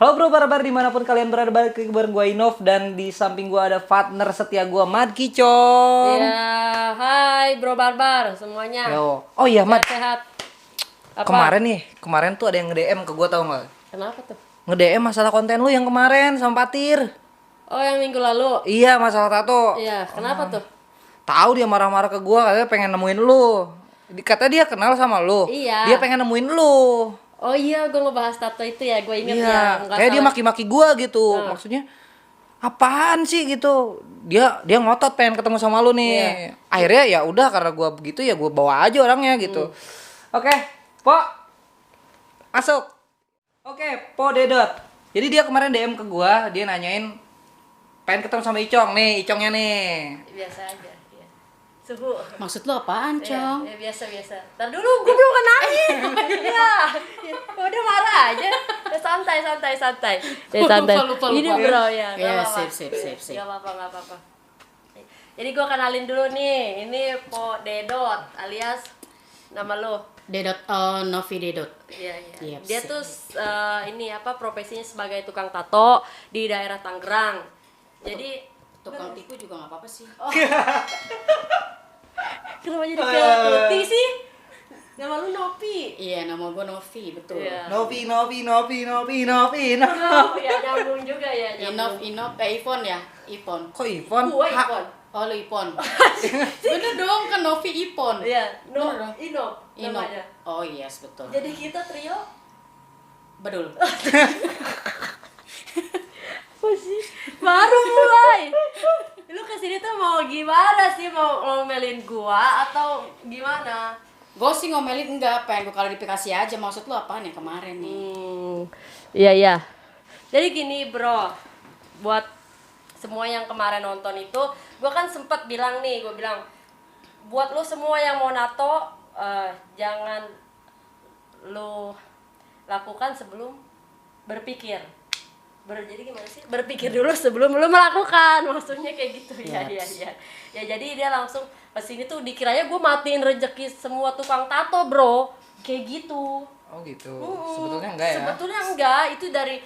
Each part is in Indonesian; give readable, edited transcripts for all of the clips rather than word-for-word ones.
Halo bro barbar dimanapun kalian berada, balik lagi bareng gue Inov. Dan di samping gue ada partner setia gue Mad Kicong. Ya, hai bro barbar semuanya. Yo. Oh iya Mad, Sehat. Apa? Kemarin tuh ada yang nge-DM ke gue, tau gak? Kenapa tuh? Nge-DM masalah konten lu yang kemarin sama Patir. Oh, yang minggu lalu. Iya, masalah tato. Iya, kenapa tuh? Tahu dia marah-marah ke gue, katanya pengen nemuin lu. Kata dia kenal sama lu. Iya. Dia pengen nemuin lu. Oh iya, gue ngebahas tato itu ya, gue inget Iya, ya. Nggak kayak dia salah. maki-maki gua gitu. Maksudnya apaan sih gitu. Dia ngotot pengen ketemu sama lu nih. Iya. Akhirnya ya udah, karena gua begitu ya gua bawa aja orangnya gitu. Oke, Po. Masuk. Oke, Po Dedot. Jadi dia kemarin DM ke gua, dia nanyain pengen ketemu sama Icong nih, Icongnya nih. Biasa aja. Ya. Suhu. Maksud lo apaan, Cong? Ya, biasa. Ntar dulu, gue belum kenalin. Iya. Udah marah aja. Ya, santai. Ya, santai. Lupa. Ini bro ya. Iya, nggak apa-apa. sip. Gak apa-apa. Jadi gue kenalin dulu nih. Ini Po Dedot alias nama lo. Dedot, Novi Dedot. Iya. Yep, Dia sip. tuh ini apa profesinya sebagai tukang tato di daerah Tangerang. Jadi Tukang tipu juga gak apa-apa sih. kenapa jadi ke putih sih? Nama lu Novi. Iya, nama gue Novi, betul. Iya. Novi. Oh, ya nyambung juga ya. Inov, Ipon ya? Ipon. Kok Ivon? Gua Ipon. Oh, lo Ipon. Bener dong, kan Novi Ipon. Iya, Bener dong. Inop Inov. namanya. Oh yes, betul. Jadi kita trio Bedul. apa sih? Baru mulai. Lu kesini tuh mau gimana sih? Mau ngomelin gua atau gimana? Gue sih ngomelin enggak, pengen gue klarifikasi aja. Maksud lo apaan yang kemarin nih? Iya. Jadi gini bro, buat semua yang kemarin nonton itu, gua kan sempet bilang nih, gua bilang buat lu semua yang mau nato, jangan lu lakukan sebelum berpikir. Jadi gimana sih? Berpikir dulu sebelum lu melakukan. Maksudnya kayak gitu. Iya. Ya jadi dia langsung kesini tuh dikiranya gue matiin rezeki semua tukang tato bro. Kayak gitu. Oh gitu. Sebetulnya enggak ya? Sebetulnya enggak. Itu dari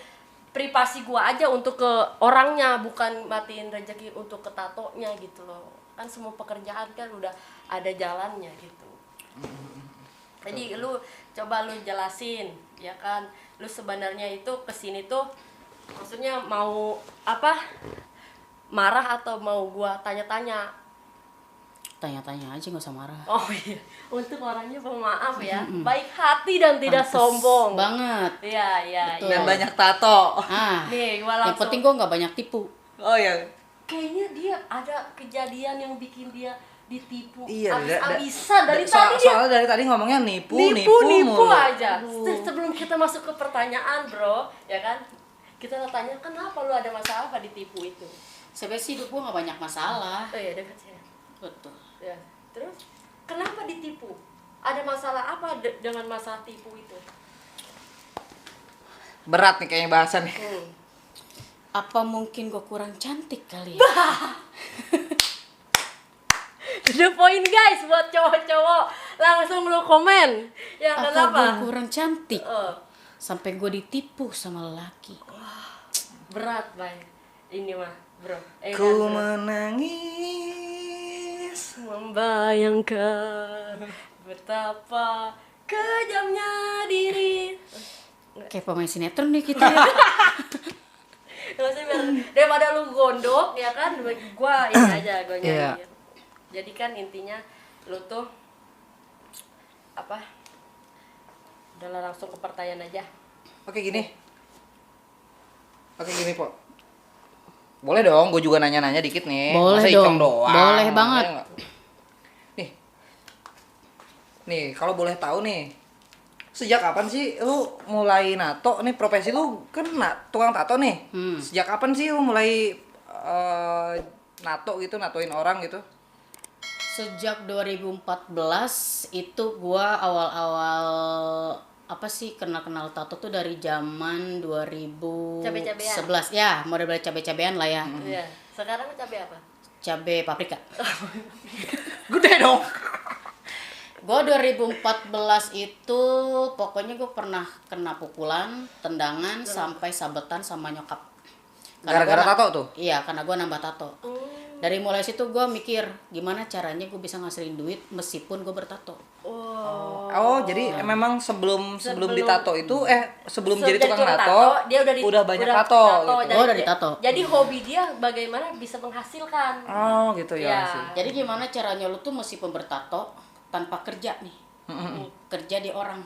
privasi gue aja untuk ke orangnya, bukan matiin rezeki untuk ke tatonya gitu loh. Kan semua pekerjaan kan udah ada jalannya gitu. Jadi lu coba lu jelasin ya kan, lu sebenarnya itu kesini tuh maksudnya mau apa, marah atau mau gua tanya-tanya? Tanya-tanya aja, gak usah marah. Oh iya, untuk orangnya pemaaf ya, baik hati dan tidak sombong Banget. Iya. Betul. Dan banyak tato. Nih gua Yang langsung, penting gue gak banyak tipu. Oh iya. kayaknya dia ada kejadian yang bikin dia ditipu Iya, abis-abisan dari tadi dia soalnya dari tadi ngomongnya nipu nipu mulu. aja. Sebelum kita masuk ke pertanyaan bro, ya kan, kita tanya kenapa lu ada masalah apa ditipu itu? Sebenarnya sih hidup gue gak banyak masalah. Oh iya, dekat sini. Betul. Ya. Terus kenapa ditipu? Ada masalah apa dengan masalah tipu itu? Berat nih kayaknya bahasannya. Apa mungkin gue kurang cantik kali ya? The point guys buat cowok-cowok, langsung lu komen. Ya Apa kenapa? gue kurang cantik? Oh, Sampai gue ditipu sama lelaki. berat bay. Ini mah bro. Ku Bro. menangis. Membayangkan betapa kejamnya diri. Kayak pemain sinetron nih kita ya. Maksudnya daripada lu gondok ya kan, gua ini aja gua nyanyi. Iya. Jadi kan intinya lu tuh apa? Udahlah langsung ke pertanyaan aja. Oke gini, Po. Boleh dong, gue juga nanya-nanya dikit nih. Boleh Masa dong. Icong doang? Boleh banget. Boleh nggak? Nih, kalau boleh tahu nih, sejak kapan sih lu mulai nato? Nih profesi lu kan tukang tato nih. Sejak kapan sih lu mulai nato gitu, natoin orang gitu? Sejak 2014 itu gue awal-awal apa sih kenal tato tuh dari zaman 2011. Cabe-cabean. Ya, model cabe-cabean lah ya. Iya. Sekarang cabai apa? Cabe paprika. Gede dong. Gue 2014 itu pokoknya gue pernah kena pukulan, tendangan, sampai sabetan sama nyokap. Gara-gara tato tuh? Iya, karena gue nambah tato. Dari mulai situ gue mikir gimana caranya gue bisa ngasilin duit meskipun gue bertato. Oh, jadi memang sebelum ditato itu sebelum jadi tukang tukang tato, dia udah banyak tato gitu. Gua udah ditato. Jadi hobi dia bagaimana bisa menghasilkan. Oh, gitu ya. Ya. sih. Jadi gimana caranya lu tuh meskipun bertato tanpa kerja nih. Kerja di orang.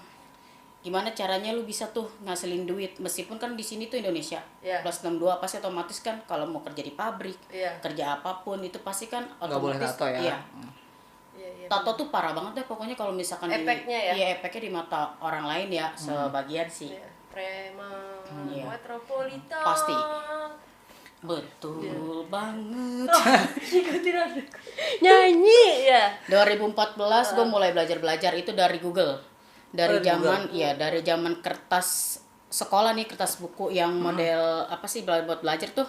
Gimana caranya lu bisa tuh ngasilin duit meskipun kan di sini tuh Indonesia. Iya. Plus 62 pasti otomatis kan kalau mau kerja di pabrik, Iya. kerja apapun itu pasti kan Nggak boleh otomatis tato ya. Iya. Iya. Tato tuh parah banget deh pokoknya kalau misalkan Efeknya ya? Iya, efeknya di mata orang lain ya, sebagian sih. Iya. Prema Iya. Metropolitan. Pasti. Betul banget. Ikutin aku. Nyanyi ya. 2014 gue mulai belajar itu dari Google. Dari Dari zaman dari zaman kertas sekolah nih, kertas buku yang model apa sih buat belajar tuh?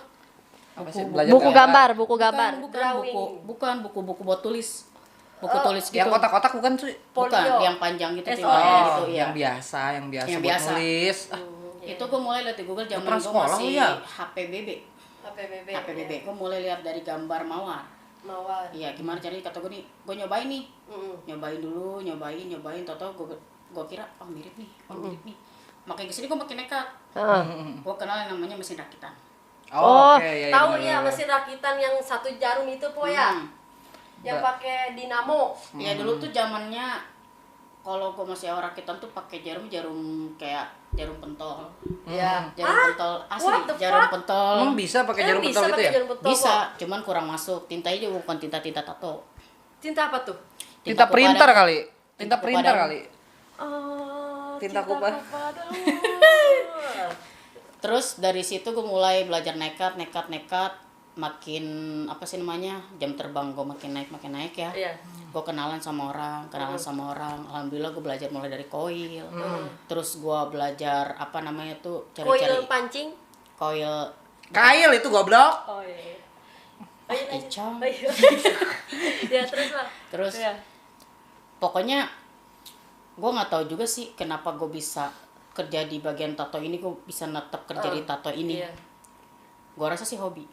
Apa sih? Buku- Belajar Buku gambar, buku Bukan, gambar. bukan, Drawing. buku buat tulis. Buku Oh, tulis gitu. Yang kotak-kotak bukan sih? Bukan, Polio. yang panjang gitu SOS. tinggalnya Oh, gitu, yang iya. biasa Yang buat biasa. nulis. Itu gue mulai lihat di Google zaman pernah gue sekolah masih lu ya? HPBB. HPBB. HPBB. Gue mulai lihat dari gambar mawar. Mawar. Iya, gimana caranya kata gue nih, gue nyobain nih. Mm. Nyobain dulu, nyobain, tau gue kira mirip nih, mirip nih. Makin kesini gue makin nekat. Gue kenal yang namanya mesin rakitan. Oh, oke, ya, tahu benar, ya benar. mesin rakitan yang satu jarum itu po ya? Yang pakai dinamo. Ya dulu tuh zamannya kalau gue masih awal rakitan tuh pakai jarum kayak jarum pentol. Iya. Jarum pentol asli, What the jarum fuck? pentol. Emang bisa pakai jarum Bisa pentol gitu pakai ya? jarum pentol, Bisa, Po. cuman kurang masuk. Tintanya juga bukan tinta tato. Cinta apa tuh? Tinta Kupadang. printer kali. Tinta Tinta printer kupadang. kali. Cinta Tinta kupa. padamu. Terus dari situ gue mulai belajar nekat, makin apa sih namanya, jam terbang gue makin naik ya. Iya. Gue kenalan sama orang. Alhamdulillah gue belajar mulai dari koil. Terus gue belajar apa namanya tuh cari-cari Koil pancing. koil. Kail itu goblok. Oh iya. Oh, iya, lanjut. Icong. Oh, iya. Ya terus lah. Terus Ya. pokoknya gue nggak tahu juga sih kenapa gue bisa kerja di bagian tato ini, gue bisa netep kerja di tato ini. Iya. Gue rasa sih hobi.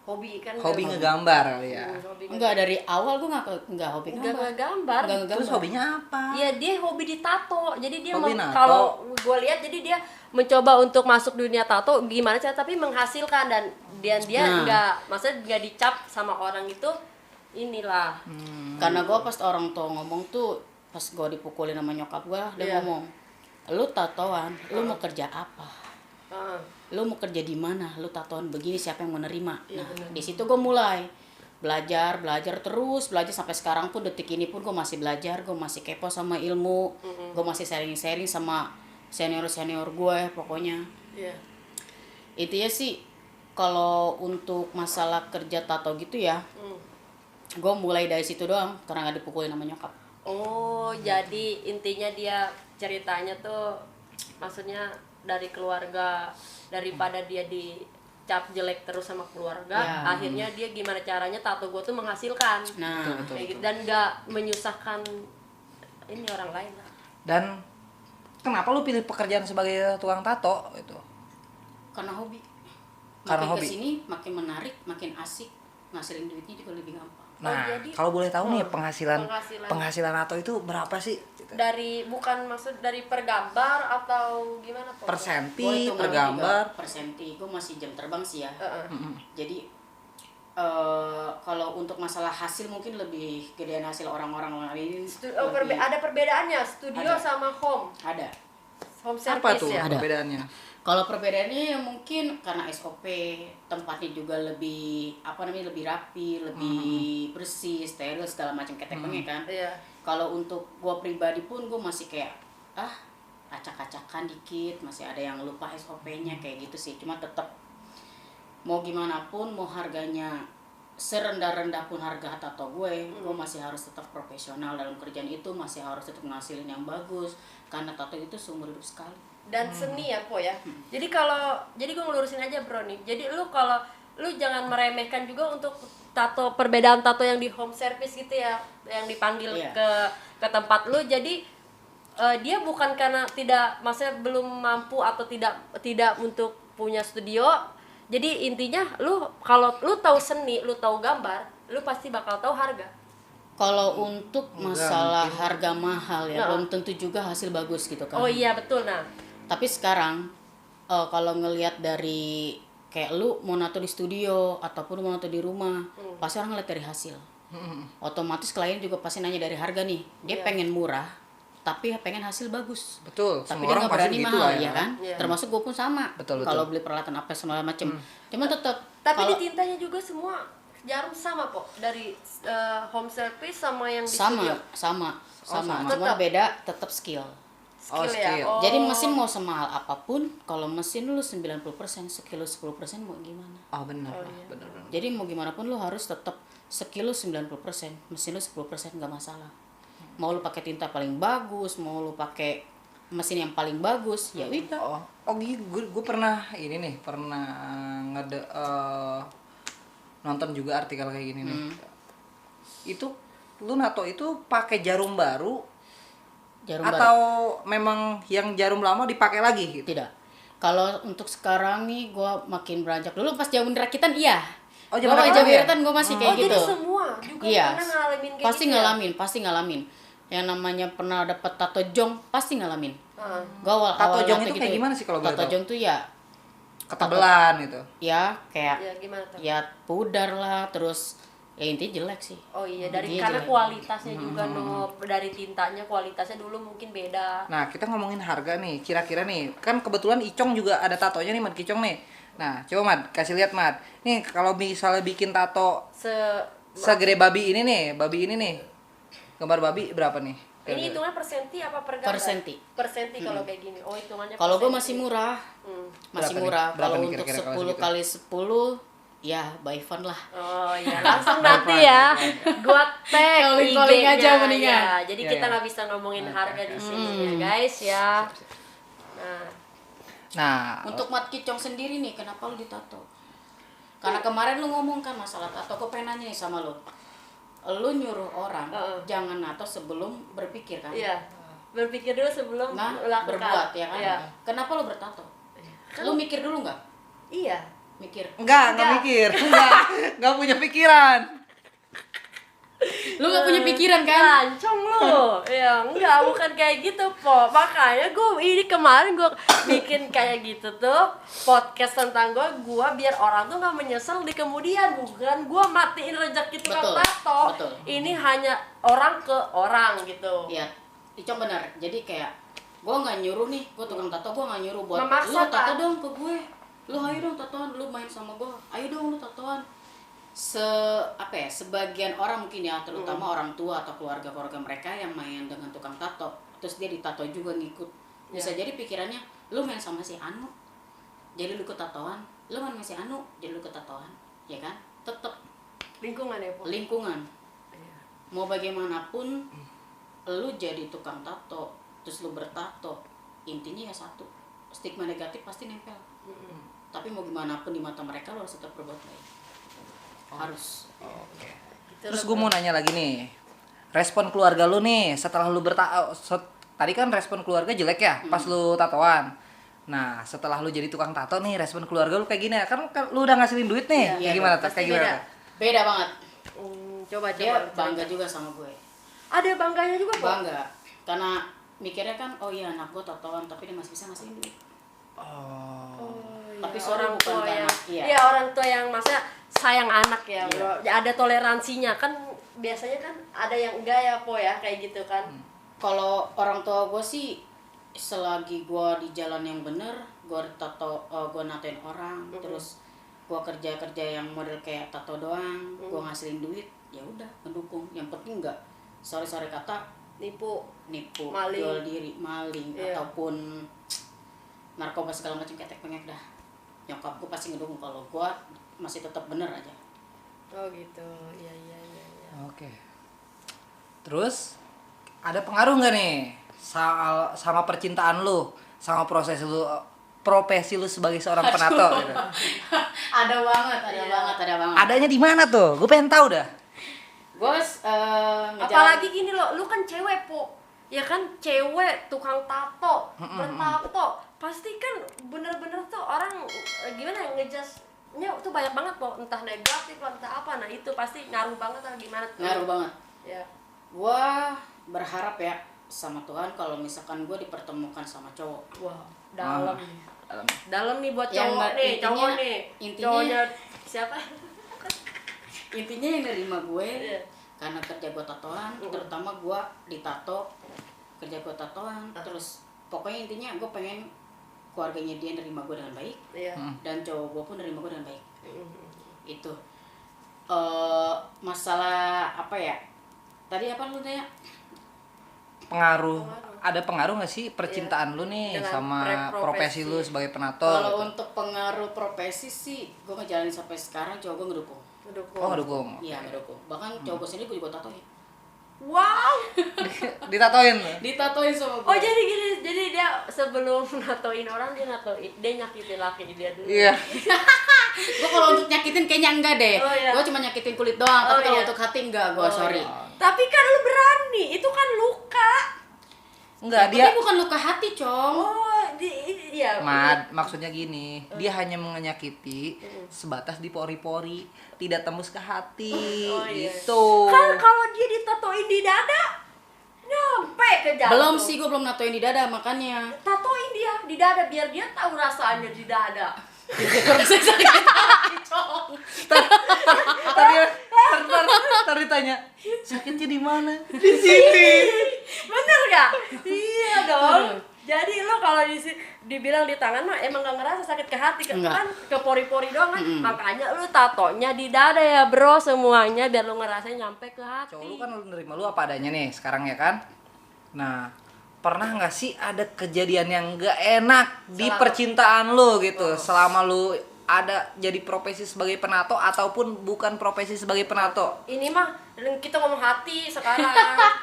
Hobi kan. Hobi ngegambar kali ya. Hobi Enggak, dari awal gue nggak hobi Enggak gambar. gambar. Nggak Terus ngegambar. hobinya apa? Iya, dia hobi di tato. Jadi dia Hobi nato. kalau gue lihat jadi dia mencoba untuk masuk dunia tato gimana cara tapi menghasilkan dan dia Nah. enggak maksudnya enggak dicap sama orang itu inilah. Karena gue pas orang tua ngomong tuh, pas gue dipukulin sama nyokap gue, dia Iya. ngomong, lu tatoan, lu mau kerja apa? Heeh. Lu mau kerja di mana? Lu tatoan begini siapa yang mau nerima? Iya, Nah, benar. di situ gue mulai belajar terus, belajar sampai sekarang pun, detik ini pun gue masih belajar, gue masih kepo sama ilmu, gue masih sharing sama senior gue pokoknya. Iya. Itu ya sih, kalau untuk masalah kerja tato gitu ya, gue mulai dari situ doang karena gak dipukulin sama nyokap. Oh, jadi intinya dia ceritanya tuh maksudnya dari keluarga, daripada dia dicap jelek terus sama keluarga, Ya. akhirnya dia gimana caranya tato gue tuh menghasilkan. Nah, Kayak gitu. Dan nggak menyusahkan ini orang lain lah. Dan kenapa lu pilih pekerjaan sebagai tukang tato itu? karena hobi. Karena Makin hobi. kesini makin menarik, makin asik, ngasilin duitnya juga lebih gampang. Nah, jadi- kalau boleh tahu nih penghasilan penghasilan. tato itu berapa sih? Dari bukan maksud dari per gambar atau gimana po? Gua Per senti, hitungan per gambar. juga per senti. Gue masih jam terbang sih ya. Heeh. Jadi kalau untuk masalah hasil mungkin lebih gedean hasil orang-orang lain. Ada perbedaannya studio Ada. sama home. Ada. Home service Apa tuh ya. Ada. perbedaannya? Kalau perbedaannya ya mungkin karena SOP, tempatnya juga lebih lebih rapi, lebih bersih, steril segala macam keteknya kan. Iya. Kalau untuk gua pribadi pun gua masih kayak acak-acakan dikit, masih ada yang lupa SOP-nya kayak gitu sih. Cuma tetap mau gimana pun, mau harganya serendah-rendah pun harga tato gue masih harus tetap profesional dalam kerjaan itu, masih harus tetap ngasilin yang bagus karena tato itu seumur hidup sekali. Dan seni ya po ya. Jadi gue ngelurusin aja bro nih. Jadi lu kalau lu jangan meremehkan juga untuk perbedaan tato yang di home service gitu ya, yang dipanggil Iya. ke tempat lu. Jadi dia bukan karena tidak, maksudnya belum mampu atau tidak untuk punya studio. Jadi intinya lu kalau lu tahu seni, lu tahu gambar, lu pasti bakal tahu harga. Kalau untuk Enggak, masalah mungkin. harga mahal ya, Nah. belum tentu juga hasil bagus gitu kan. Oh iya betul. Nah, Tapi sekarang kalau ngelihat dari kayak lu mau nato di studio ataupun mau nato di rumah, pasti orang ngeliat dari hasil. Otomatis klien juga pasti nanya dari harga nih. Dia Iya. pengen murah, tapi pengen hasil bagus. Betul, Tapi semua dia orang nggak pasti berani gitu mahal lah ya kan. Iya. Termasuk gue pun sama. Betul, Kalau betul. beli peralatan apa segala macem. Cuman tetap tapi kalau di tintanya juga semua jarum sama kok, dari home service sama yang di sama studio. sama sama, sama. cuma Tetap. beda tetap skill. Oh, Skill ya. skill. Oh. Jadi mesin mau semahal apapun, kalau mesin lu 90%, skill lu 10% mau gimana? Oh benar, iya. benar. Jadi mau gimana pun lu harus tetap skill lu 90%, mesin lu 10% nggak masalah. Mau lu pakai tinta paling bagus, mau lu pakai mesin yang paling bagus, ya udah. Gue pernah ini nih, pernah nonton juga artikel kayak gini nih. Itu lu nato itu pakai jarum baru Jarum atau baru. memang yang jarum lama dipakai lagi gitu? Tidak. Kalau untuk sekarang nih gua makin beranjak. Dulu pas zaman rakitan iya. Oh, Gua zaman pas rakitan ya? rakitan gua masih kayak Oh, gitu. jadi semua juga Iya. pernah ngalamin kayak Pasti gitu ya? pasti ngalamin. Yang namanya pernah dapat tato jong pasti ngalamin. Gua awal Tato jong nato itu kayak gimana sih kalau boleh Tato tahu? jong tuh ya Ketebelan gitu. ya kayak Ya gimana tuh? ya pudar lah, terus ya intinya jelek sih. Oh iya, dari Intinya karena jelek. kualitasnya juga dari tintanya, kualitasnya dulu mungkin beda. Nah, kita ngomongin harga nih, kira-kira nih, kan kebetulan Icong juga ada tatonya nih, Mad Kicong nih. Nah, coba Mad, kasih lihat Mad. Nih, kalau misalnya bikin tato segede babi ini nih, gambar babi berapa nih? Ini hitungan per senti apa per gambar? Per senti. Per senti kalau kayak gini. Oh, hitungannya Kalau per gue senti. masih murah. Masih Berapa nih? murah. Berapa Kalau nih untuk kira-kira kalau 10 segitu? kali 10 ya by fun lah. Oh iya, langsung nanti ya. Gua tag Calling-calling IG-nya, aja mendingan. ya. Jadi Iya, kita iya. nggak bisa ngomongin harga di sini ya, guys ya. Nah, Untuk Mat Kicong sendiri nih, kenapa lu ditato? Karena kemarin lu ngomong kan masalah tato, gue pengen nanya nih sama lu. Lu nyuruh orang jangan nato sebelum berpikir kan? Iya. Berpikir dulu sebelum Nah, melakukan. berbuat ya kan? Iya. Kenapa lu bertato? Lu mikir dulu nggak? Iya. Mikir. enggak mikir, enggak punya pikiran. Lu nggak punya pikiran kan? Lancong lu. Ya, enggak, bukan kayak gitu, Po. Makanya ini kemarin gue bikin kayak gitu tuh podcast tentang gue biar orang tuh nggak menyesal di kemudian, bukan gue matiin rezeki tukang Betul, tato. betul. Ini hanya orang ke orang gitu. Iya, Icong benar. Jadi kayak gue nggak nyuruh nih, gue tukang tato, gue nggak nyuruh buat Memaksa, lu tato kan? dong ke gue. Lu ayo dong tatoan, lu main sama gue. Ayo dong lu tatoan. Sebagian orang mungkin ya, terutama orang tua atau keluarga-keluarga mereka yang main dengan tukang tato, terus dia ditato juga ngikut. Bisa jadi pikirannya, lu main sama si Anu, jadi lu ketatoan. Lu main sama si Anu, jadi lu ketatoan. Ya kan? Tetep Lingkungan ya, Po. lingkungan. Mau bagaimanapun lu jadi tukang tato terus lu bertato, intinya ya satu, stigma negatif pasti nempel. Tapi mau gimana pun di mata mereka lu harus tetap berbuat baik. Harus. Oke. Gitu Terus loh, gue mau nanya lagi nih. Respon keluarga lu nih setelah lu tadi kan respon keluarga jelek ya pas lu tatoan. Nah, setelah lu jadi tukang tato nih, respon keluarga lu kayak gini ya. Kan lu udah ngasilin duit nih. Iya, Kayak gimana tuh? pasti Kayak gimana beda. tuh? Beda banget. Coba Dia coba. bangga juga sama gue. Ada bangganya juga, Po. Bangga. Karena mikirnya kan, oh iya anak gue tatoan tapi dia masih bisa ngasihin duit. Oh. Tapi Iya, sorry, orang bukan tua karena- yang iya. iya, orang tua yang maksudnya sayang anak ya, Iya. Bro. Ya, ada toleransinya kan, biasanya kan ada yang enggak ya, Po ya, kayak gitu kan. Kalau orang tua gue sih, selagi gue di jalan yang bener, gue gue natoin orang, terus gue kerja yang model kayak tato doang, gue ngasilin duit, ya udah mendukung. Yang penting nggak sore-sore kata Nipu. nipu, Maling. jual diri, maling, Iya. ataupun narkoba segala macam ketek pengek dah. Nyokap gue pasti ngedukung kalau gue masih tetap bener aja. Oh gitu. Iya iya iya iya. Oke. Terus ada pengaruh nggak nih sama percintaan lu, sama proses lu profesi lu sebagai seorang penato gitu? Ada banget. Adanya di mana tuh? Gue pengen tahu dah. Gue Apalagi gini loh, lu kan cewek po, ya kan cewek tukang tato, bertato, pasti kan bener-bener tuh orang gimana ya ngejudge-nya tuh banyak banget po, entah negatif entah apa, nah itu pasti ngaruh banget lah gimana tuh. ngaruh banget. Ya. Gue berharap ya sama Tuhan kalau misalkan gue dipertemukan sama cowok. Wow, dalam nih. Dalam. Dalam nih buat Yang cowok nih, intinya- cowok nih. intinya- Cowoknya siapa? Intinya yang nerima gue Iya. karena kerja gue tatoan, terutama gue ditato, kerja gue tatoan, terus pokoknya intinya gue pengen keluarganya dia nerima gue dengan baik, Iya. dan cowok gue pun nerima gue dengan baik. Itu masalah apa ya, tadi apa lu tanya? Pengaruh. Ada pengaruh nggak sih percintaan lu nih Dengan sama profesi. profesi lu sebagai penato? Kalau gitu? untuk pengaruh profesi sih gue ngejalanin sampai sekarang, cowok gue ngedukung. Oh, dukung. Iya ngedukung, bahkan cowok gue sendiri gue juga tatoin. Wow. Ditatoin lu? Ditatoin sama gue. Oh jadi gini, jadi dia sebelum natoin orang dia nyakitin laki dia dulu. Iya. Gue kalau untuk nyakitin kayaknya enggak deh. Oh, iya. Gue cuma nyakitin kulit doang, Oh, tapi kalau iya. untuk hati enggak, gue Oh, sorry. iya. Tapi kan lu berani, itu kan luka. Enggak, Tapi dia bukan luka hati, Cong. Oh, iya. maksudnya gini, dia hanya menyakiti sebatas di pori-pori, tidak tembus ke hati, Oh, iya. gitu. Kan kalau dia ditatoin di dada, nyampe ke jantung. Belum sih, gue belum natoin di dada, makanya. Tatoin dia di dada biar dia tahu rasanya di dada. Tadi ditanya, sakitnya di mana? Di sini. Bener gak? Iya dong. Jadi lo kalau dibilang di tangan mah emang gak ngerasa sakit ke hati Enggak. kan ke pori-pori doang kan. Makanya lu tatonya di dada ya bro semuanya biar lu ngerasain nyampe ke hati. Cowok lu kan lu nerima lu apa adanya nih sekarang ya kan? Nah, pernah nggak sih ada kejadian yang nggak enak di percintaan lu gitu selama lu ada jadi profesi sebagai penato ataupun bukan profesi sebagai penato? Ini mah kita ngomong hati sekarang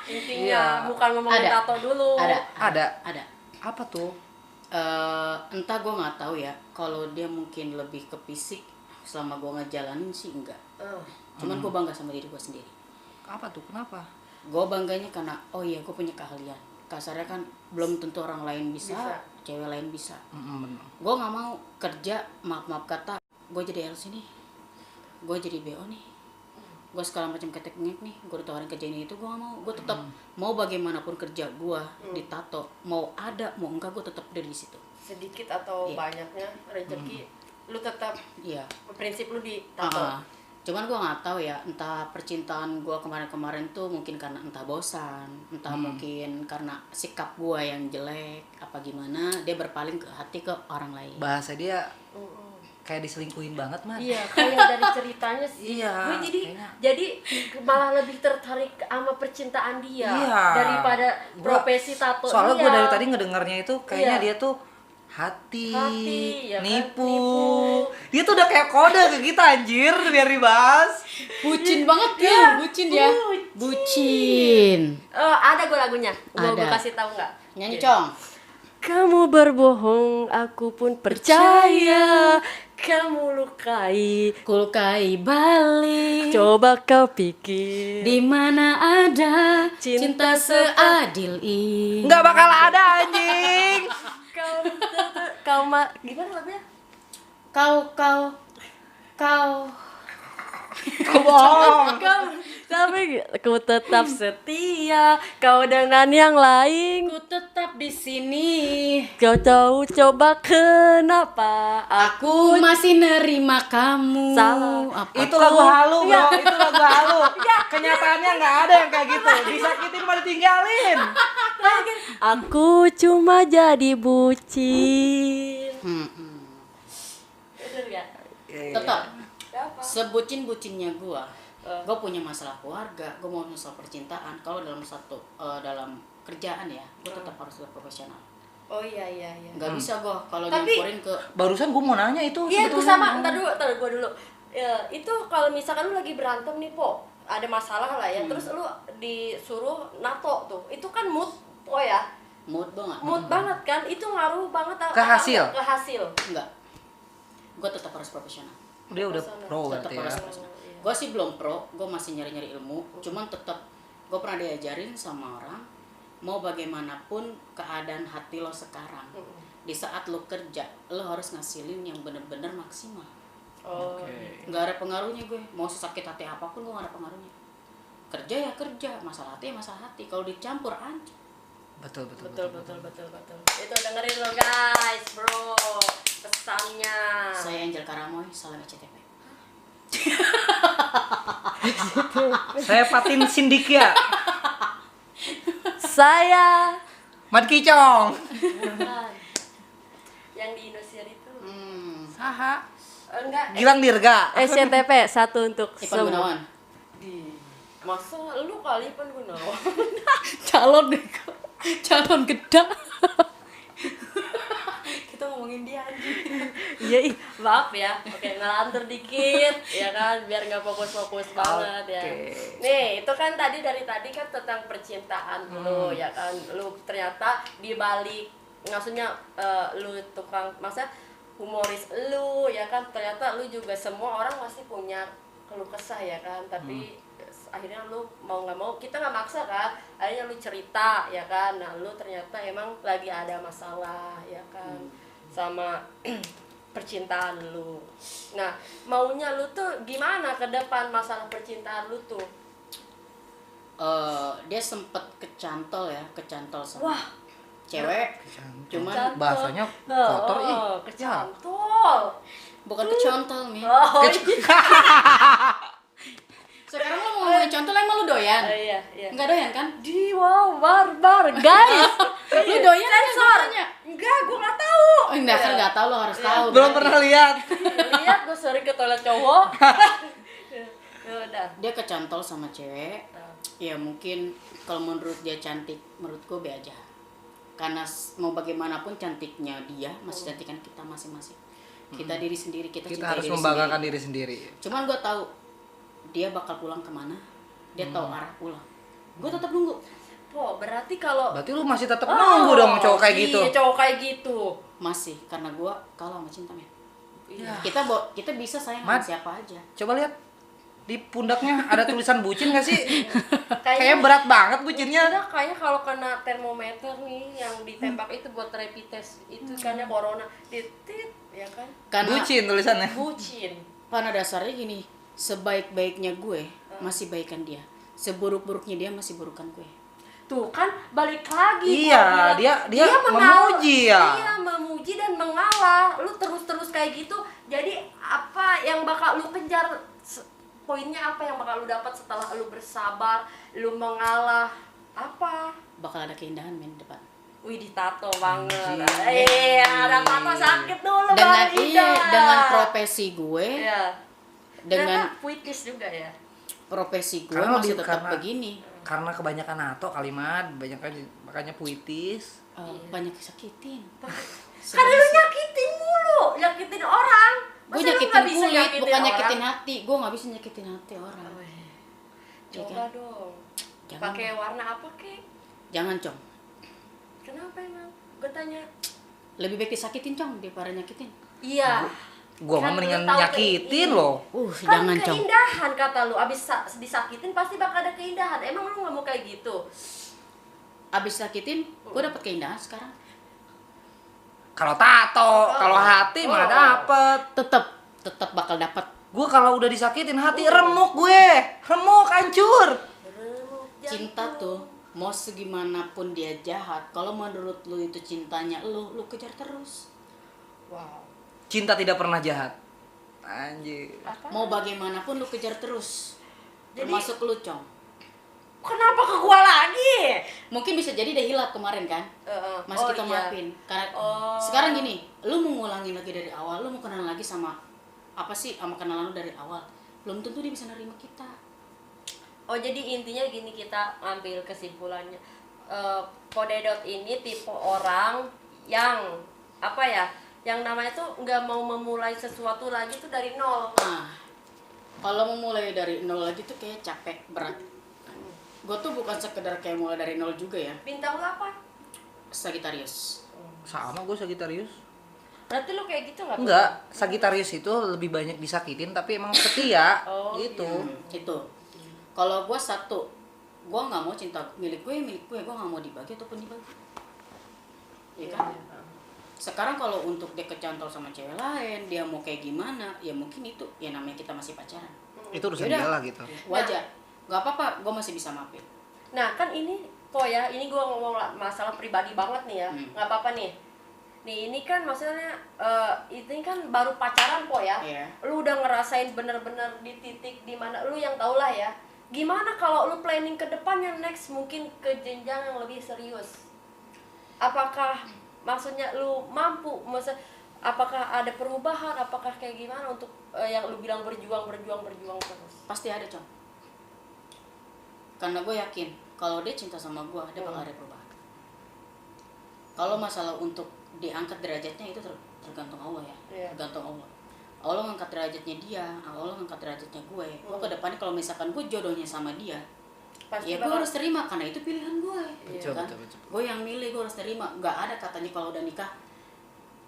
intinya Iya. bukan ngomongin Ada. tato dulu. Ada. Ada. Apa tuh? Entah gue nggak tahu ya. Kalau dia mungkin lebih ke fisik, selama gue ngejalanin sih enggak. Cuman gue bangga sama diri gue sendiri. Apa tuh? Kenapa? Gue bangganya karena oh iya gue punya keahlian. Kasarnya kan belum tentu orang lain bisa. Cewek lain bisa. Bener. Gue nggak mau kerja maaf kata gue jadi LC nih, gue jadi BO nih, gue segala macam keteknik nih, gue ditawarin kerja ini itu gue nggak mau. Gue tetap mau bagaimanapun kerja gue ditato, mau ada mau enggak gue tetap dari situ. Sedikit atau Iya. banyaknya rezeki lu tetap Iya. prinsip lu di tato. Cuman gue nggak tahu ya, entah percintaan gue kemarin tuh mungkin karena entah bosan, entah mungkin karena sikap gue yang jelek apa gimana, dia berpaling ke hati ke orang lain. Bahasa dia kayak diselingkuhin banget, Man. Iya, kayak dari ceritanya sih. Iya, Gue kayaknya. jadi malah lebih tertarik sama percintaan dia Iya. daripada profesi tato Soalnya dia. gue dari tadi ngedengarnya itu kayaknya Iya. dia tuh hati, ya kan? nipu. Nipu. Dia tuh udah kayak kode ke kita anjir biar dibahas. Bucin banget ya, bucin ya. Bucin. Ada gue lagunya. Gue Ada. kasih tahu nggak? Nyanyi, Cong. Kamu berbohong, aku pun percaya. Kamu lukai, Kulkai balik. coba kau pikir. Di mana ada Cinta cinta seadil ini. Nggak bakal ada anjing. Gimana lagunya? Kau Bohong. Tapi ku tetap setia, kau dengan yang lain. ku tetap di sini. Kau tahu coba kenapa Aku masih nerima kamu. Salah. Apa Itu lagu halu, bro. Itu lagu halu. Kenyataannya nggak ada yang kayak gitu. Disakitin malah ditinggalin. aku cuma jadi bucin. Bener gak? Tetap sebucin-bucinnya gua punya masalah keluarga, gua mau masalah percintaan. Kalau dalam kerjaan ya, gua tetap harus profesional. Oh iya. Nggak bisa gua kalau Tapi- nyampurin ke Barusan gue mau nanya itu. Iya, itu sebetulnya. sama. Ntar gue dulu. Ya, itu kalau misalkan lu lagi berantem nih, Po. Ada masalah lah ya. Terus lu disuruh nato tuh. Itu kan mood, Po ya. Mood banget. Mood banget kan, itu ngaruh banget Ke hasil? ke hasil. Enggak. Gue tetap harus profesional. Dia udah Profesional. pro Tetap berarti ya. harus profesional. iya. Gue sih belum pro, gue masih nyari-nyari ilmu. Cuman tetap gue pernah diajarin sama orang, mau bagaimanapun keadaan hati lo sekarang, di saat lo kerja, lo harus ngasilin yang bener-bener maksimal. Oh. Oke. Nggak ada pengaruhnya gue, mau sesakit hati apapun gue nggak ada pengaruhnya. Kerja ya kerja, masalah hati ya masalah hati. Kalau dicampur anjir. Betul, betul, Betul. Itu dengerin lo guys, bro. Pesannya. Saya Angel Karamoy, salam CTP. Saya Patin Sindikia. Saya Mat Kicong. bukan. Yang di Indosiar itu. Saha. Enggak. Gilang Dirga. SCTP satu untuk Ipan Gunawan. Masa lu kali Ipan Gunawan? Calon gedang. Kita ngomongin dia anjing. Iya, maaf ya. Oke, ngelantur dikit ya kan biar nggak fokus-fokus banget ya. Nih, itu kan dari tadi kan tentang percintaan lu ya kan. Lu ternyata di balik maksudnya lu tukang masa humoris lu ya kan, ternyata lu juga semua orang pasti punya keluh kesah ya kan, tapi akhirnya lu mau nggak mau kita nggak maksa kan, akhirnya lu cerita ya kan. Nah lu ternyata emang lagi ada masalah ya kan sama percintaan lu. Nah maunya lu tuh gimana ke depan masalah percintaan lu tuh? Dia sempet kecantol sama Wah, cewek. Cuman kecantol. Bahasanya kotor ih. Kecantol. bukan kecantol nih. Oh Sekarang lo mau ngomongin contoh, emang lu doyan? iya. Enggak doyan kan? Wow, barbar guys. Lu doyan kan Sensor. Enggak, gua nggak tahu. Oh, enggak kan enggak tahu, lo harus tahu. Belum berarti. pernah lihat. Lihat gua sering ke toilet cowok. Ya udah. Dia kecantol sama cewek. Ya mungkin kalau menurut dia cantik, menurut gue be aja. Karena mau bagaimanapun cantiknya dia masih cantikan kita masing-masing. Kita diri sendiri, kita cintai Kita harus diri membanggakan sendiri. diri sendiri. Cuman gue tahu dia bakal pulang kemana, dia tahu arah pulang. Gue tetap nunggu. Po, berarti kalau Berarti lu masih tetap nunggu dong cowok kayak gitu. Iya, cowok kayak gitu. Masih, karena gue kalah sama cinta, men. Iya. Kita bisa sayang sama Mat. siapa aja. Coba lihat di pundaknya ada tulisan bucin gak sih? Kayaknya Kayaknya berat banget bucinnya. Enggak, kayaknya kalau kena termometer nih yang ditembak itu buat rapid test itu kayaknya corona titit ya kan. Karena Bucin tulisannya. Bucin. pada dasarnya gini, sebaik-baiknya gue masih baikan dia, seburuk-buruknya dia masih burukan gue. Tuh kan balik lagi Iya, gua bilang, dia memuji ya. Iya, memuji dan mengalah. Lu terus-terus kayak gitu. Jadi apa yang bakal lu kejar? Poinnya apa yang bakal lu dapat setelah lu bersabar, lu mengalah? Apa? Bakal ada keindahan, men, depan. Wih, ditato banget. Anjing. Ada tato sakit dulu Dengan baru iya, indah. dengan profesi gue, Iya. dengan Ternyata puitis juga ya. profesi gue Karena masih lebih- tetap karena- begini. Karena kebanyakan nato kalimat, makanya puitis. Banyak disakitin. Kan lu nyakitin mulu, nyakitin orang. Gue Masa lu nyakitin nggak bisa kulit, bukan orang? nyakitin hati. Gue nggak bisa nyakitin hati orang. Ya Coba kan? dong. Jangan. Pakai warna apa kek? Jangan, Cong. Kenapa emang? Gue tanya. Lebih baik disakitin, Cong, daripada nyakitin. Iya. Gua mah Kan mendingan lu tahu nyakitin ke- loh. Kan Jangan, Cong. keindahan kata lu. Abis disakitin pasti bakal ada keindahan. Emang lu nggak mau kayak gitu? Abis sakitin, gue dapet keindahan sekarang. Kalau tato, kalau hati mah dapet. Tetap bakal dapat. Gue kalau udah disakitin hati remuk gue, remuk hancur. Cinta tuh mau segimanapun dia jahat, kalau menurut lu itu cintanya lu kejar terus. Wow. Cinta tidak pernah jahat. Anjir. Apa? Mau bagaimanapun lu kejar terus. Jadi- Termasuk lu, Cong. Kenapa ke gua lagi? Mungkin bisa jadi dia hilang kemarin kan? Masih kita iya. maafin. Karena Oh. sekarang gini, lu mau ngulangin lagi dari awal, lu mau kenalan lagi sama apa sih sama kenalan lu dari awal. Belum tentu dia bisa nerima kita. Oh, jadi intinya gini, kita ambil kesimpulannya. Podedot ini tipe orang yang apa ya? Yang namanya tuh nggak mau memulai sesuatu lagi tuh dari nol. Nah, kalau mau mulai dari nol lagi tuh kayak capek, berat. Gue tuh bukan sekedar kayak mulai dari nol juga ya. Bintang lu apa? Sagittarius. Sama gue Sagittarius. Berarti lu kayak gitu nggak? Enggak, Sagittarius itu lebih banyak disakitin tapi emang setia Oh, gitu. Itu. Kalau gue satu, gue nggak mau cinta milik gue, gue nggak mau dibagi ataupun dibagi. Iya kan? Sekarang kalau untuk dia kecantol sama cewek lain, dia mau kayak gimana, ya mungkin itu ya namanya kita masih pacaran. Itu urusan Yaudah. dia lah gitu. Wajar, nggak apa-apa, gue masih bisa maafin. Nah kan ini kok ya, ini gue ngomong masalah pribadi banget nih ya, nggak apa-apa nih. Nih ini kan maksudnya ini kan baru pacaran kok ya. Iya. Lu udah ngerasain bener-bener di titik dimana lu yang tau lah ya. Gimana kalau lu planning ke depannya next mungkin ke jenjang yang lebih serius? Apakah maksudnya lu mampu, apakah ada perubahan, apakah kayak gimana untuk yang lu bilang berjuang terus? Pasti ada, Cong. Karena gue yakin kalau dia cinta sama gue, dia bakal ada perubahan. Kalau masalah untuk diangkat derajatnya itu tergantung Allah ya. Iya. Tergantung Allah. Allah ngangkat derajatnya dia, Allah ngangkat derajatnya gue. Gue ke depannya kalau misalkan gue jodohnya sama dia, Pasti ya gue harus terima karena itu pilihan gue. Betul, Kan? betul. Gue yang milih, gue harus terima. Nggak ada katanya kalau udah nikah,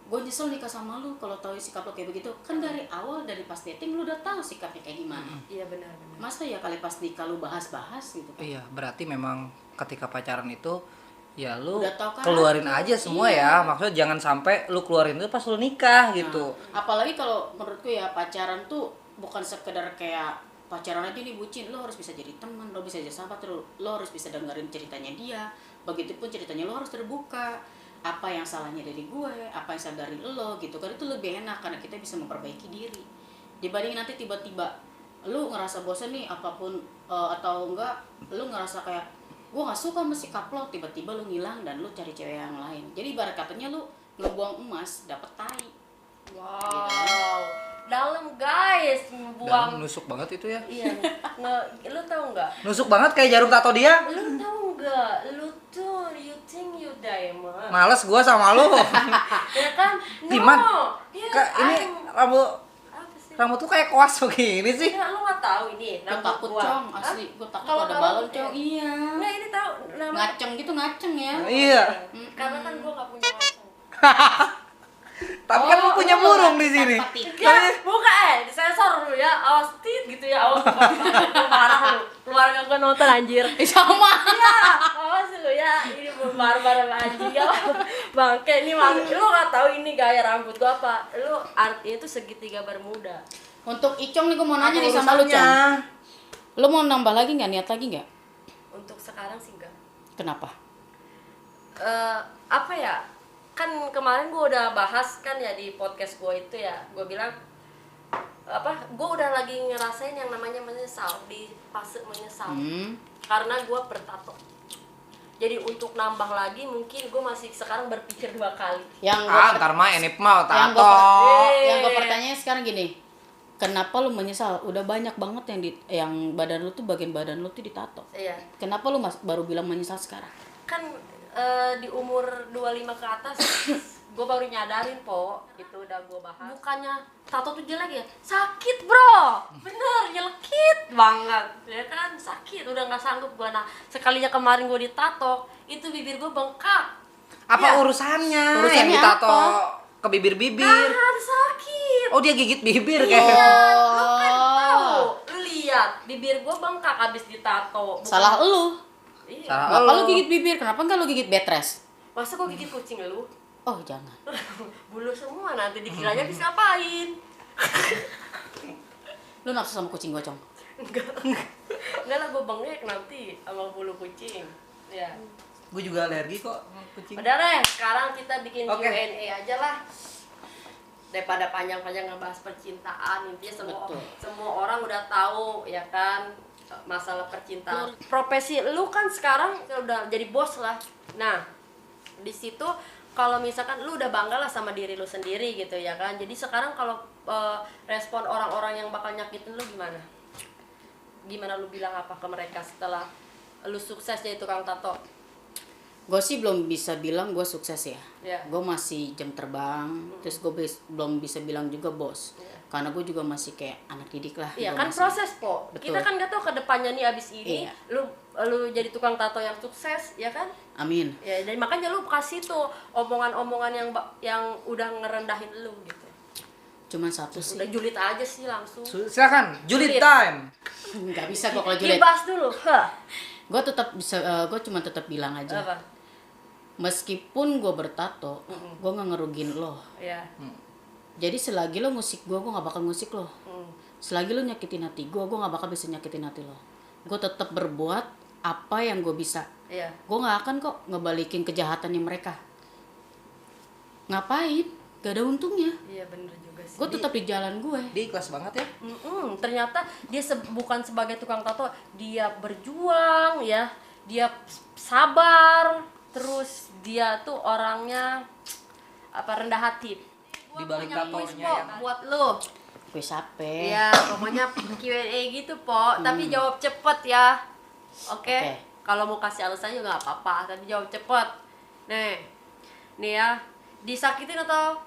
gue nyesel nikah sama lu kalau tahu sikap lo kayak begitu. Kan dari awal, dari pas dating lu udah tahu sikapnya kayak gimana. Iya benar. Masa ya kali pas nikah lu bahas-bahas gitu kan. Iya, berarti memang ketika pacaran itu ya lu Udah tahu kan? keluarin aja semua Iya. ya. Maksudnya jangan sampai lu keluarin itu pas lu nikah gitu. Nah, apalagi kalau menurutku ya pacaran tuh bukan sekedar kayak pacaran aja nih bucin, lo harus bisa jadi teman, lo bisa jadi sahabat, lo harus bisa dengerin ceritanya dia, begitupun ceritanya lo harus terbuka, apa yang salahnya dari gue, apa yang salah dari lo gitu kan, itu lebih enak karena kita bisa memperbaiki diri dibanding nanti tiba-tiba lo ngerasa bosan nih apapun atau enggak lo ngerasa kayak gue nggak suka sama sikap lo, tiba-tiba lo ngilang dan lo cari cewek yang lain. Jadi ibarat katanya lo ngebuang emas dapet tai. Wow, dalam guys, Dan buang. nusuk banget itu ya. Iya, lu tahu nggak? Nusuk banget kayak jarum tato dia. Lu tahu nggak? Lu tuh, you think you diamond. Males gua sama lu. Ya kan? No. Diman. Yes, Kak, ini rambut apa sih? rambut tuh kayak koas begini sih. Ya, lu nggak tahu ini Gue rambut takut gua. Cong, Hah? asli gue takut Kalau ada kalau- balon Cong. Iya. Nggak, ini tahu nama. Ngaceng gitu, ngaceng ya. Iya. Karena kan gua nggak punya langsung. Tapi kan lu punya burung di sini. Enggak, bukan disensor dulu ya, awas tit gitu ya, awas lu marah lu, keluarga gua nonton anjir. Sama. Ya, awas lu ya, ini barbar anjing ya, bangke ini lu nggak tahu ini gaya rambut gua apa, lu artinya itu segitiga bermuda. Untuk Icong nih gue mau nanya Apa nih sama lu urusannya? Cong. Lu mau nambah lagi nggak, niat lagi nggak? Untuk sekarang sih enggak. Kenapa? Apa ya? Kan kemarin gue udah bahas kan ya di podcast gue itu ya, gue bilang apa? Gue udah lagi ngerasain yang namanya menyesal, di fase menyesal. Karena gue bertato. Jadi untuk nambah lagi mungkin gue masih sekarang berpikir 2 kali. Yang gua Ntar mah enip mah yang tato. yang gue pertanyaan sekarang gini. Kenapa lu menyesal? Udah banyak banget yang badan lu tuh, bagian badan lu tuh ditato. Iya. Kenapa lu baru bilang menyesal sekarang? Kan di umur 25 ke atas gue baru nyadarin po, itu udah gue bahas. Bukannya tato tuh jelek ya, sakit bro, bener nyelekit banget ya kan, sakit udah nggak sanggup gue. Nah sekalinya kemarin gue ditato itu bibir gue bengkak. Apa Ya, urusannya? Urusannya Yang ditato apa? ke bibir-bibir. kan sakit. Oh, dia gigit bibir Iya, kayak. lu kan tahu, lu lihat bibir gue bengkak abis ditato. Salah lu. Iya. Salah Kenapa lu. lu gigit bibir? Kenapa enggak lu gigit betres? Masa gue gigit kucing lu? Oh, jangan. Bulu semua nanti dikiranya bisa ngapain? Lu nafsu sama kucing gua, Cong. Enggak lah, gue bengek nanti sama bulu kucing. Ya. Gue juga alergi kok sama kucing. Udah deh, sekarang kita bikin Oke. Q&A aja lah. Daripada panjang-panjang ngebahas percintaan, intinya Betul. semua orang udah tahu ya kan masalah percintaan. Profesi lu kan sekarang udah jadi bos lah. Nah, di situ kalau misalkan lu udah bangga lah sama diri lu sendiri gitu ya kan. Jadi sekarang kalau respon orang-orang yang bakal nyakitin lu gimana? Gimana lu bilang apa ke mereka setelah lu sukses jadi tukang tato? Gue sih belum bisa bilang gue sukses ya. Iya. Gue masih jam terbang, terus gue belum bisa bilang juga bos. Karena gue juga masih kayak anak didik lah. Iya Gua kan masih- proses po. Betul. Kita kan nggak tahu ke depannya nih abis ini Iya. lu jadi tukang tato yang sukses, ya kan? Amin. Ya, dan makanya lu kasih tuh omongan-omongan yang udah ngerendahin lu gitu. Cuman satu sih. Udah julid aja sih langsung. Silakan, julid Julid. time. Nggak bisa kok kalau julid. Dibahas dulu. Hah. Gue tetap bisa, gue cuma tetap bilang aja. Apa? Meskipun gue bertato, gue nggak ngerugin lo. Ya. Jadi selagi lo ngusik gue nggak bakal ngusik lo. Hmm. Selagi lo nyakitin hati gue nggak bakal bisa nyakitin hati lo. Gue tetap berbuat apa yang gue bisa. Iya. Gue nggak akan kok ngebalikin kejahatannya mereka. Ngapain? Gak ada untungnya. Iya bener juga sih. Gue tetap di jalan gue. Dia ikhlas banget ya. Ternyata dia bukan sebagai tukang tato, dia berjuang ya, dia sabar, terus dia tuh orangnya rendah hati. Di balik Punya kuis, tatonya Po, yang- buat lu. Gue sape. Ya, pokoknya Q&A gitu, Po. Tapi jawab cepet ya. Oke. Oke. Kalau mau kasih alasannya nggak apa-apa, tapi jawab cepet. Nih ya, disakitin atau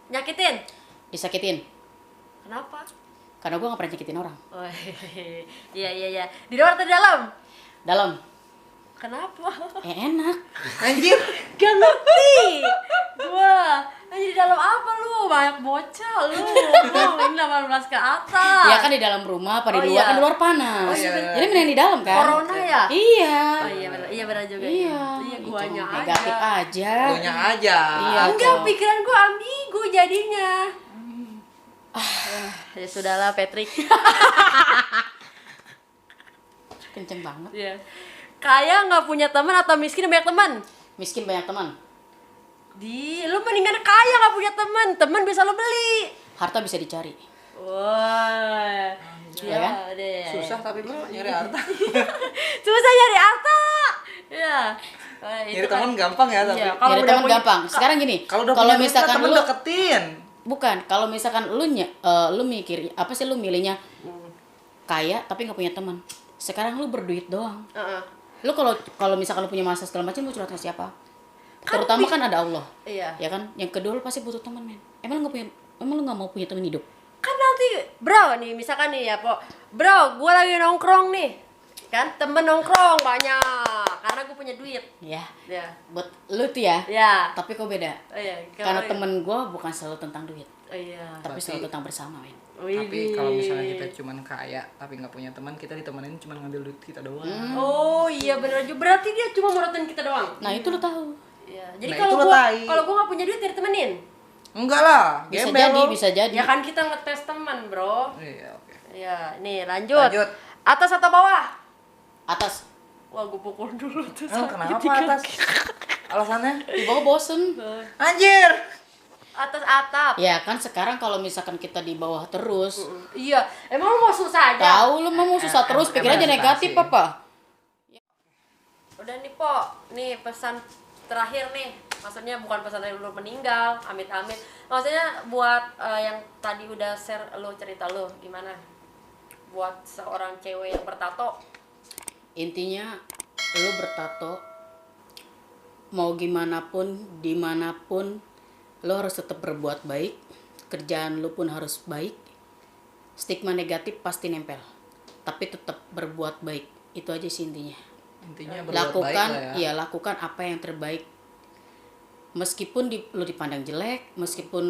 nyakitin? Disakitin. Kenapa? Karena gue gak pernah nyakitin orang. Oh, iya. Di luar atau di dalam? Dalam. Kenapa? Enak. Anjir. Gak ngerti. Gua. Di dalam apa lu? Banyak bocah lu. Ngomongin 18 ke atas. Ya kan di dalam rumah apa di Oh, luar? iya. Kan di luar panas. Oh, iya, bener. Jadi mending di dalam kan? Corona ya? Iya. Oh iya benar juga. Iya. Iya guanya Cuma negatif aja. aja. Punya aja. Iya. Enggak, Cok. pikiran gua ambigu jadinya. Ya sudahlah Patrick. Kenceng banget. Iya. Kaya nggak punya teman atau miskin banyak teman? Miskin banyak teman. Lu mendingan kaya nggak punya teman. Teman bisa lo beli. Harta bisa dicari. Wah. Ya kan? deh. Susah tapi bro nyari harta. Susah nyari harta. Ya. Nyari teman gampang ya tapi. Iya, kalau Jadi udah teman punya- gampang. Sekarang gini, Kalau udah kalau punya duit, misalkan temen lu deketin. bukan, kalau misalkan lu mikir apa sih, lu milihnya kaya tapi nggak punya teman. Sekarang lu berduit doang. Heeh. Lu kalau misalkan lu punya masalah segala macam, lu curhat ke siapa? Terutama kan ada Allah. Iya. Ya kan? Yang kedua lu pasti butuh teman, men. Emang lu nggak mau punya teman hidup? Kan nanti bro nih misalkan nih ya Po, bro gue lagi nongkrong nih kan, temen nongkrong banyak karena gue punya duit Ya. ya Buat lu tuh ya. ya. Tapi kok beda? Oh, iya. Karena temen gue bukan selalu tentang duit, Oh, iya. tapi Berarti- selalu tentang bersama, men. Tapi kalau misalnya kita cuman kaya tapi nggak punya teman, kita ditemenin cuma ngambil duit kita doang. Oh iya bener juga, berarti dia cuma morotin kita doang. Nah, itu lu tahu. Iya. Jadi Nah, kalau itu lo gua tai. kalau gua nggak punya duit ya ditemenin. Enggak lah, Bisa gembel jadi, lo. bisa jadi. Ya kan kita ngetes teman bro. Iya, oke. Ya nih lanjut. Lanjut. Atas atau bawah? Atas. Wah gue pukul dulu tuh. Kenapa sakit di atas? kaki. Alasannya? Di bawah bosen. Anjir. Atas atap. Ya kan sekarang kalau misalkan kita di bawah terus, Iya, emang lu mau susah aja? tahu lu mau susah terus, pikir aja emang negatif susah sih. apa? Udah nih Po, nih pesan terakhir nih. Maksudnya bukan pesan dari lu meninggal, amit-amit. Maksudnya buat yang tadi udah share lu cerita lu gimana? Buat seorang cewek yang bertato. Intinya lu bertato mau gimana pun, dimanapun, lo harus tetap berbuat baik. Kerjaan lu pun harus baik. Stigma negatif pasti nempel, tapi tetap berbuat baik. Itu aja sih intinya. Intinya berbuat Lakukan, baik lah ya. iya, lakukan apa yang terbaik. Meskipun lu dipandang jelek, meskipun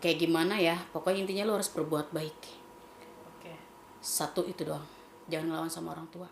kayak gimana ya, pokoknya intinya lu harus berbuat baik. Oke. Satu itu doang, jangan ngelawan sama orang tua.